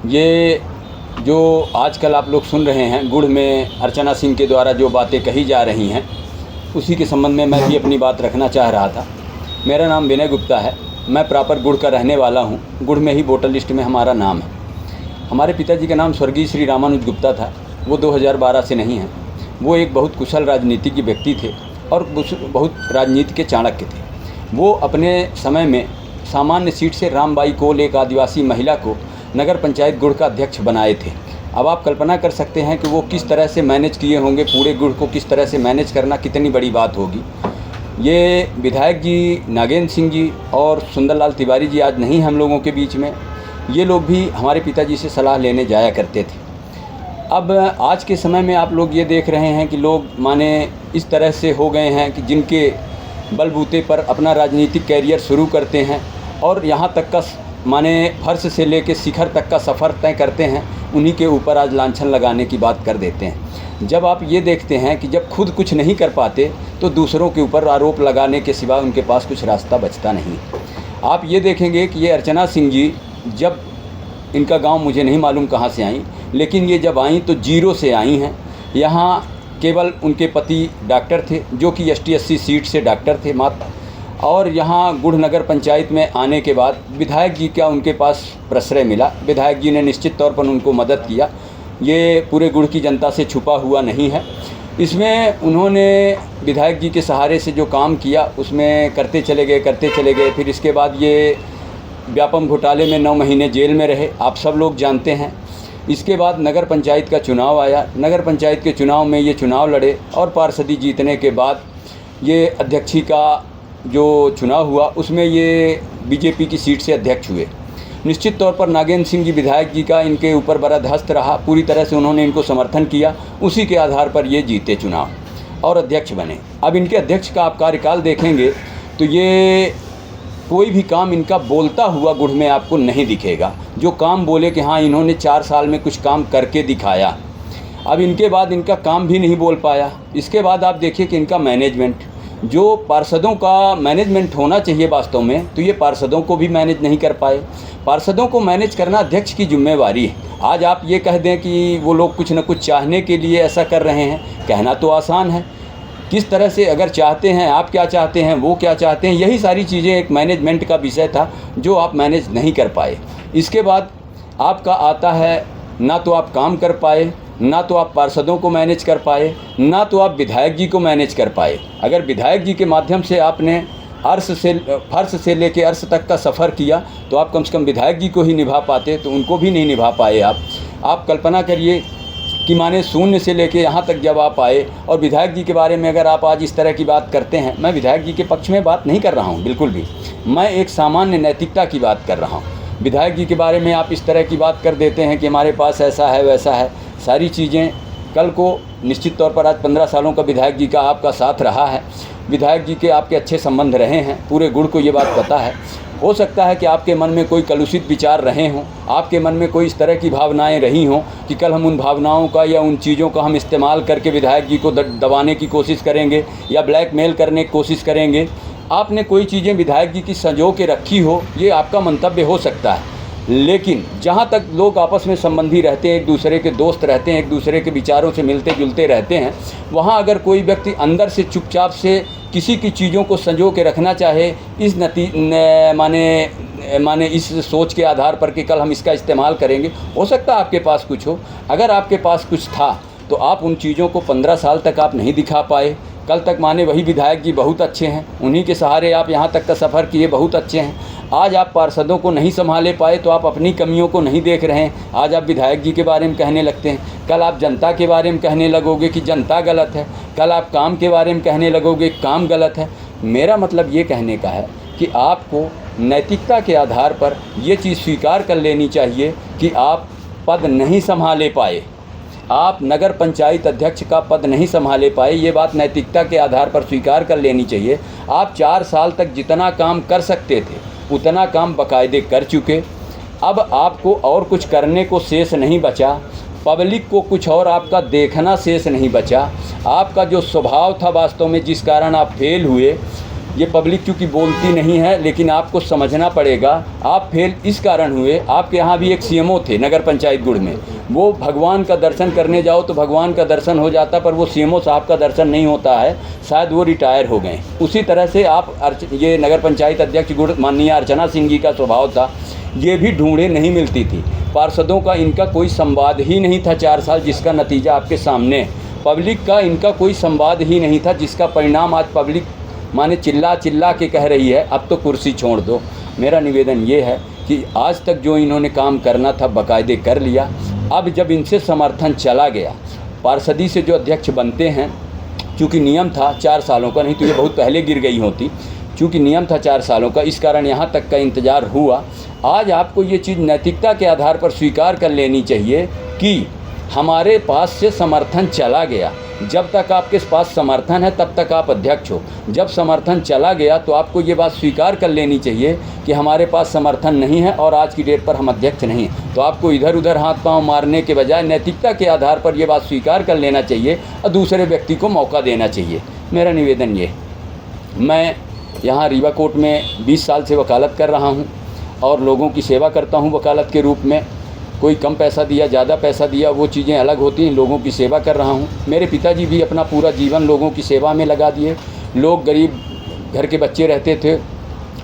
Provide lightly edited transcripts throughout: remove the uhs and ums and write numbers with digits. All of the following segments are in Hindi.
ये जो आजकल आप लोग सुन रहे हैं गुड़ में अर्चना सिंह के द्वारा जो बातें कही जा रही हैं, उसी के संबंध में मैं भी अपनी बात रखना चाह रहा था। मेरा नाम विनय गुप्ता है, मैं प्रॉपर गुड़ का रहने वाला हूँ। गुड़ में ही वोटर लिस्ट में हमारा नाम है। हमारे पिताजी का नाम स्वर्गीय श्री रामानुज गुप्ता था। वो 2012 से नहीं हैं। वो एक बहुत कुशल राजनीतिज्ञ व्यक्ति थे और बहुत राजनीति के चाणक्य थे। वो अपने समय में सामान्य सीट से रामबाई कोल, एक आदिवासी महिला को नगर पंचायत गुड़ का अध्यक्ष बनाए थे। अब आप कल्पना कर सकते हैं कि वो किस तरह से मैनेज किए होंगे, पूरे गुड़ को किस तरह से मैनेज करना कितनी बड़ी बात होगी। ये विधायक जी नागेंद्र सिंह जी और सुंदरलाल तिवारी जी आज नहीं हम लोगों के बीच में। ये लोग भी हमारे पिताजी से सलाह लेने जाया करते थे। अब आज के समय में आप लोग ये देख रहे हैं कि लोग माने इस तरह से हो गए हैं कि जिनके बलबूते पर अपना राजनीतिक कैरियर शुरू करते हैं और यहाँ तक का माने फर्श से लेके शिखर तक का सफ़र तय करते हैं, उन्हीं के ऊपर आज लांछन लगाने की बात कर देते हैं। जब आप ये देखते हैं कि जब खुद कुछ नहीं कर पाते तो दूसरों के ऊपर आरोप लगाने के सिवा उनके पास कुछ रास्ता बचता नहीं। आप ये देखेंगे कि ये अर्चना सिंह जी, जब इनका गांव मुझे नहीं मालूम कहाँ से आई, लेकिन ये जब आई तो जीरो से आई हैं। यहाँ केवल उनके पति डॉक्टर थे जो कि ST/SC सीट से डॉक्टर थे मात्र। और यहाँ गुड़ नगर पंचायत में आने के बाद विधायक जी का उनके पास प्रश्रय मिला। विधायक जी ने निश्चित तौर पर उनको मदद किया। ये पूरे गुड़ की जनता से छुपा हुआ नहीं है। इसमें उन्होंने विधायक जी के सहारे से जो काम किया उसमें करते चले गए। फिर इसके बाद ये व्यापम घोटाले में 9 महीने जेल में रहे, आप सब लोग जानते हैं। इसके बाद नगर पंचायत का चुनाव आया। नगर पंचायत के चुनाव में ये चुनाव लड़े और पार्षदी जीतने के बाद ये अध्यक्षी का जो चुनाव हुआ उसमें ये बीजेपी की सीट से अध्यक्ष हुए। निश्चित तौर पर नागेंद्र सिंह जी विधायक जी का इनके ऊपर बरदहस्त रहा, पूरी तरह से उन्होंने इनको समर्थन किया। उसी के आधार पर ये जीते चुनाव और अध्यक्ष बने। अब इनके अध्यक्ष का आप कार्यकाल देखेंगे तो ये कोई भी काम इनका बोलता हुआ गुड़ में आपको नहीं दिखेगा। जो काम बोले कि हाँ इन्होंने 4 साल में कुछ काम करके दिखाया। अब इनके बाद इनका काम भी नहीं बोल पाया। इसके बाद आप देखिए कि इनका मैनेजमेंट, जो पार्षदों का मैनेजमेंट होना चाहिए वास्तव में, तो ये पार्षदों को भी मैनेज नहीं कर पाए। पार्षदों को मैनेज करना अध्यक्ष की जिम्मेवारी है। आज आप ये कह दें कि वो लोग कुछ न कुछ चाहने के लिए ऐसा कर रहे हैं, कहना तो आसान है। किस तरह से अगर चाहते हैं, आप क्या चाहते हैं, वो क्या चाहते हैं, यही सारी चीज़ें एक मैनेजमेंट का विषय था जो आप मैनेज नहीं कर पाए। इसके बाद आपका आता है, ना तो आप काम कर पाए, ना तो आप पार्षदों को मैनेज कर पाए, ना तो आप विधायक जी को मैनेज कर पाए। अगर विधायक जी के माध्यम से आपने फर्श से लेके अर्श तक का सफ़र किया तो आप कम से कम विधायक जी को ही निभा पाते, तो उनको भी नहीं निभा पाए आप कल्पना करिए कि माने शून्य से लेके यहाँ तक जब आप आए। और विधायक जी के बारे में अगर आप आज इस तरह की बात करते हैं, मैं विधायक जी के पक्ष में बात नहीं कर रहा हूँ बिल्कुल भी, मैं एक सामान्य नैतिकता की बात कर रहा हूँ। विधायक जी के बारे में आप इस तरह की बात कर देते हैं कि हमारे पास ऐसा है वैसा है, सारी चीज़ें कल को निश्चित तौर पर आज 15 सालों का विधायक जी का आपका साथ रहा है, विधायक जी के आपके अच्छे संबंध रहे हैं, पूरे गुड़ को ये बात पता है। हो सकता है कि आपके मन में कोई कलुषित विचार रहे हों, आपके मन में कोई इस तरह की भावनाएं रही हों कि कल हम उन भावनाओं का या उन चीज़ों का हम इस्तेमाल करके विधायक जी को दबाने की कोशिश करेंगे या ब्लैकमेल करने की कोशिश करेंगे। आपने कोई चीज़ें विधायक जी की संजो के रखी हो, ये आपका मंतव्य हो सकता है। लेकिन जहाँ तक लोग आपस में संबंधी रहते हैं, एक दूसरे के दोस्त रहते हैं, एक दूसरे के विचारों से मिलते जुलते रहते हैं, वहाँ अगर कोई व्यक्ति अंदर से चुपचाप से किसी की चीज़ों को संजो के रखना चाहे इस माने इस सोच के आधार पर कि कल हम इसका इस्तेमाल करेंगे, हो सकता है आपके पास कुछ हो। अगर आपके पास कुछ था तो आप उन चीज़ों को 15 साल तक आप नहीं दिखा पाए। कल तक माने वही विधायक जी बहुत अच्छे हैं, उन्हीं के सहारे आप यहाँ तक का सफ़र किए, बहुत अच्छे हैं। आज आप पार्षदों को नहीं संभाले पाए तो आप अपनी कमियों को नहीं देख रहे हैं। आज आप विधायक जी के बारे में कहने लगते हैं, कल आप जनता के बारे में कहने लगोगे कि जनता गलत है, कल आप काम के बारे में कहने लगोगे काम गलत है। मेरा मतलब ये कहने का है कि आपको नैतिकता के आधार पर ये चीज़ स्वीकार कर लेनी चाहिए कि आप पद नहीं संभाले पाए, आप नगर पंचायत अध्यक्ष का पद नहीं संभाले पाए, ये बात नैतिकता के आधार पर स्वीकार कर लेनी चाहिए। आप 4 साल तक जितना काम कर सकते थे उतना काम बाकायदे कर चुके। अब आपको और कुछ करने को शेष नहीं बचा, पब्लिक को कुछ और आपका देखना शेष नहीं बचा। आपका जो स्वभाव था वास्तव में जिस कारण आप फेल हुए, ये पब्लिक क्योंकि बोलती नहीं है, लेकिन आपको समझना पड़ेगा। आप फेल इस कारण हुए, आपके यहाँ भी एक सीएमओ थे नगर पंचायत गुड़ में, वो भगवान का दर्शन करने जाओ तो भगवान का दर्शन हो जाता, पर वो सीएमओ साहब का दर्शन नहीं होता है, शायद वो रिटायर हो गए। उसी तरह से आप ये नगर पंचायत अध्यक्ष गुड़ माननीय अर्चना सिंह जी का स्वभाव था, ये भी ढूंढे नहीं मिलती थी। पार्षदों का इनका कोई संवाद ही नहीं था 4 साल, जिसका नतीजा आपके सामने। पब्लिक का इनका कोई संवाद ही नहीं था, जिसका परिणाम आज पब्लिक माने चिल्ला चिल्ला के कह रही है अब तो कुर्सी छोड़ दो। मेरा निवेदन ये है कि आज तक जो इन्होंने काम करना था बाकायदे कर लिया। अब जब इनसे समर्थन चला गया, पार्षदी से जो अध्यक्ष बनते हैं, चूँकि नियम था 4 सालों का, नहीं तो ये बहुत पहले गिर गई होती, चूँकि नियम था 4 सालों का, इस कारण यहाँ तक का इंतज़ार हुआ। आज आपको ये चीज़ नैतिकता के आधार पर स्वीकार कर लेनी चाहिए कि हमारे पास से समर्थन चला गया। जब तक आपके पास समर्थन है तब तक आप अध्यक्ष हो, जब समर्थन चला गया तो आपको ये बात स्वीकार कर लेनी चाहिए कि हमारे पास समर्थन नहीं है और आज की डेट पर हम अध्यक्ष नहीं हैं। तो आपको इधर उधर हाथ पांव मारने के बजाय नैतिकता के आधार पर ये बात स्वीकार कर लेना चाहिए और दूसरे व्यक्ति को मौका देना चाहिए। मेरा निवेदन ये, मैं यहाँ रीवा कोर्ट में 20 साल से वकालत कर रहा हूँ और लोगों की सेवा करता हूँ वकालत के रूप में। कोई कम पैसा दिया, ज़्यादा पैसा दिया, वो चीज़ें अलग होती हैं। लोगों की सेवा कर रहा हूँ। मेरे पिताजी भी अपना पूरा जीवन लोगों की सेवा में लगा दिए। लोग गरीब घर के बच्चे रहते थे,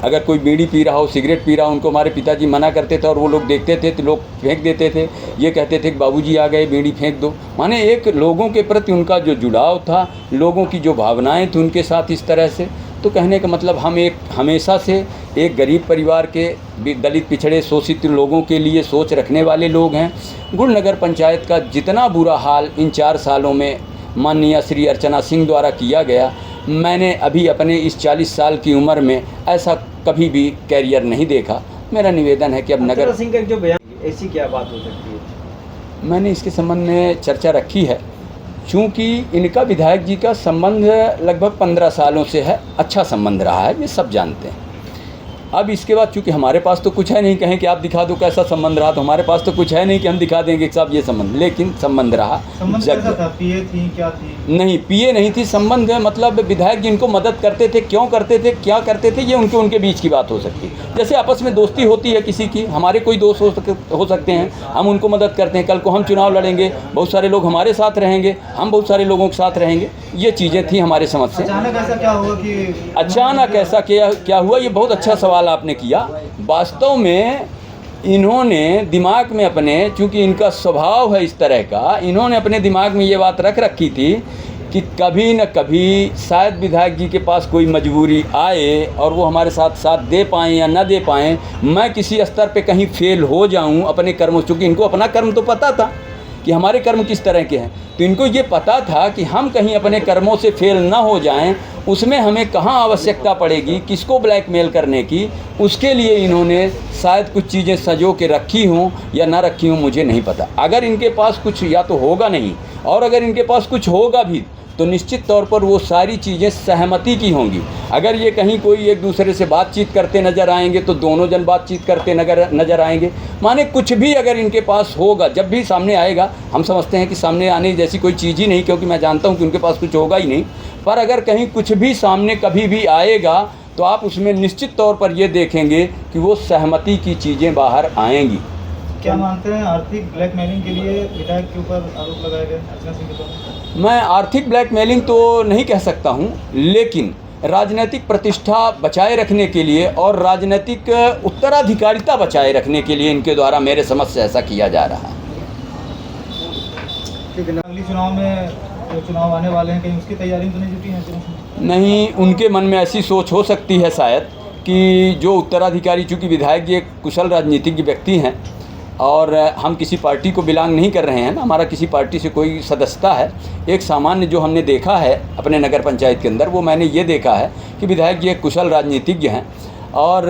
अगर कोई बीड़ी पी रहा हो, सिगरेट पी रहा हो, उनको हमारे पिताजी मना करते थे और वो लोग देखते थे तो लोग फेंक देते थे। ये कहते थे कि बाबूजी आ गए, बीड़ी फेंक दो। माने एक लोगों के प्रति उनका जो जुड़ाव था, लोगों की जो भावनाएँ थी उनके साथ इस तरह से। तो कहने का मतलब हम एक हमेशा से एक गरीब परिवार के, दलित पिछड़े शोषित लोगों के लिए सोच रखने वाले लोग हैं। गुड़ नगर पंचायत का जितना बुरा हाल इन 4 सालों में माननीय श्री अर्चना सिंह द्वारा किया गया, मैंने अभी अपने इस 40 साल की उम्र में ऐसा कभी भी कैरियर नहीं देखा। मेरा निवेदन है कि अब नगर सिंह का जो बयान, ऐसी क्या बात हो सकती है? मैंने इसके संबंध में चर्चा रखी है। चूँकि इनका विधायक जी का संबंध लगभग 15 सालों से है, अच्छा संबंध रहा है, ये सब जानते हैं। अब इसके बाद चूँकि हमारे पास तो कुछ है नहीं, कहें कि आप दिखा दो कैसा संबंध रहा, तो हमारे पास तो कुछ है नहीं कि हम दिखा देंगे कि साहब ये संबंध, लेकिन संबंध रहा। संबंध कैसा था? पीए थी, क्या थी? नहीं, पीए नहीं थी। संबंध मतलब विधायक जी इनको मदद करते थे, क्यों करते थे, क्या करते थे, ये उनके बीच की बात हो सकती है। जैसे आपस में दोस्ती होती है किसी की, हमारे कोई दोस्त हो सकते हैं, हम उनको मदद करते हैं। कल को हम चुनाव लड़ेंगे, बहुत सारे लोग हमारे साथ रहेंगे, हम बहुत सारे लोगों के साथ रहेंगे। ये चीज़ें थी हमारे समझ से। अचानक ऐसा क्या हुआ कि अचानक ऐसा क्या हुआ? ये बहुत अच्छा सवाल आपने किया। वास्तव में इन्होंने दिमाग में अपने, चूँकि इनका स्वभाव है इस तरह का, इन्होंने अपने दिमाग में ये बात रख रखी थी कि कभी न कभी शायद विधायक जी के पास कोई मजबूरी आए और वो हमारे साथ साथ दे पाएँ या ना दे पाएँ, मैं किसी स्तर पे कहीं फेल हो जाऊं अपने कर्मों। चूँकि इनको अपना कर्म तो पता था कि हमारे कर्म किस तरह के हैं, तो इनको ये पता था कि हम कहीं अपने कर्मों से फेल ना हो जाएं, उसमें हमें कहाँ आवश्यकता पड़ेगी, किसको ब्लैकमेल करने की, उसके लिए इन्होंने शायद कुछ चीज़ें सजो के रखी हों या ना रखी हों, मुझे नहीं पता। अगर इनके पास कुछ या तो होगा नहीं, और अगर इनके पास कुछ होगा भी तो निश्चित तौर पर वो सारी चीज़ें सहमति की होंगी। अगर ये कहीं कोई एक दूसरे से बातचीत करते नज़र आएंगे तो दोनों जन बातचीत करते नज़र आएंगे। माने कुछ भी अगर इनके पास होगा, जब भी सामने आएगा, हम समझते हैं कि सामने आने जैसी कोई चीज़ ही नहीं, क्योंकि मैं जानता हूँ कि उनके पास कुछ होगा ही नहीं। पर अगर कहीं कुछ भी सामने कभी भी आएगा तो आप उसमें निश्चित तौर पर ये देखेंगे कि वो सहमति की चीज़ें बाहर आएंगी। क्या मानते हैं आर्थिक ब्लैकमेलिंग के लिए विधायक के ऊपर आरोप लगाए गए अर्चना सिंह के द्वारा? मैं आर्थिक ब्लैकमेलिंग तो नहीं कह सकता हूं, लेकिन राजनीतिक प्रतिष्ठा बचाए रखने के लिए और राजनीतिक उत्तराधिकारिता बचाए रखने के लिए इनके द्वारा मेरे समझ से ऐसा किया जा रहा है। अगली चुनाव में जो चुनाव आने वाले हैं, कहीं उसकी तैयारी तो नहीं जुटी है? नहीं, उनके मन में ऐसी सोच हो सकती है शायद कि जो उत्तराधिकारी, चूँकि विधायक जी एक कुशल राजनीतिज्ञ व्यक्ति हैं और हम किसी पार्टी को बिलोंग नहीं कर रहे हैं ना, हमारा किसी पार्टी से कोई सदस्यता है। एक सामान्य जो हमने देखा है अपने नगर पंचायत के अंदर, वो मैंने ये देखा है कि विधायक जी एक कुशल राजनीतिज्ञ हैं और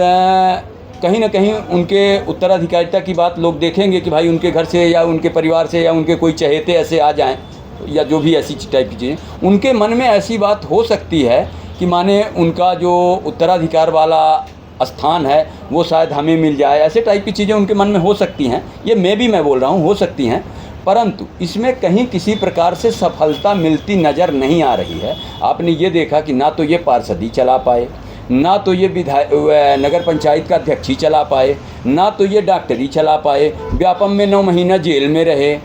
कहीं ना कहीं उनके उत्तराधिकारिता की बात लोग देखेंगे कि भाई उनके घर से या उनके परिवार से या उनके कोई चहेते ऐसे आ जाएं या जो भी ऐसी टाइप की चीज़ें, उनके मन में ऐसी बात हो सकती है कि माने उनका जो उत्तराधिकार वाला स्थान है वो शायद हमें मिल जाए, ऐसे टाइप की चीज़ें उनके मन में हो सकती हैं। ये मैं बोल रहा हूँ, हो सकती हैं, परंतु इसमें कहीं किसी प्रकार से सफलता मिलती नज़र नहीं आ रही है। आपने ये देखा कि ना तो ये पार्षदी चला पाए, ना तो ये नगर पंचायत का अध्यक्ष ही चला पाए, ना तो ये डॉक्टरी चला पाए, व्यापम में 9 महीना जेल में रहे,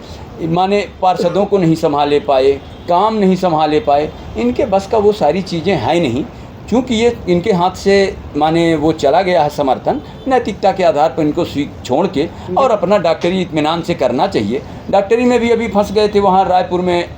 माने पार्षदों को नहीं संभाले पाए, काम नहीं संभाले पाए। इनके बस का वो सारी चीज़ें हैं नहीं, क्योंकि ये इनके हाथ से माने वो चला गया है समर्थन। नैतिकता के आधार पर इनको छोड़ के और अपना डॉक्टरी इत्मीनान से करना चाहिए। डॉक्टरी में भी अभी फंस गए थे वहाँ रायपुर में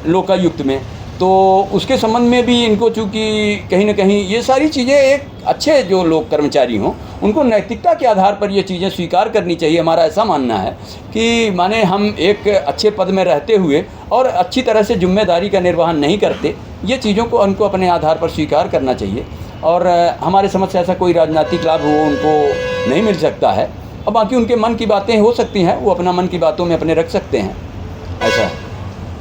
लोकायुक्त में, तो उसके संबंध में भी इनको चूँकि कहीं ना कहीं ये सारी चीज़ें, एक अच्छे जो लोग कर्मचारी हों उनको नैतिकता के आधार पर ये चीज़ें स्वीकार करनी चाहिए। हमारा ऐसा मानना है कि माने हम एक अच्छे पद में रहते हुए और अच्छी तरह से जिम्मेदारी का निर्वहन नहीं करते, ये चीज़ों को उनको अपने आधार पर स्वीकार करना चाहिए। और हमारे समझ से ऐसा कोई राजनीतिक लाभ वो उनको नहीं मिल सकता है। और बाकी उनके मन की बातें हो सकती हैं, वो अपना मन की बातों में अपने रख सकते हैं, ऐसा है।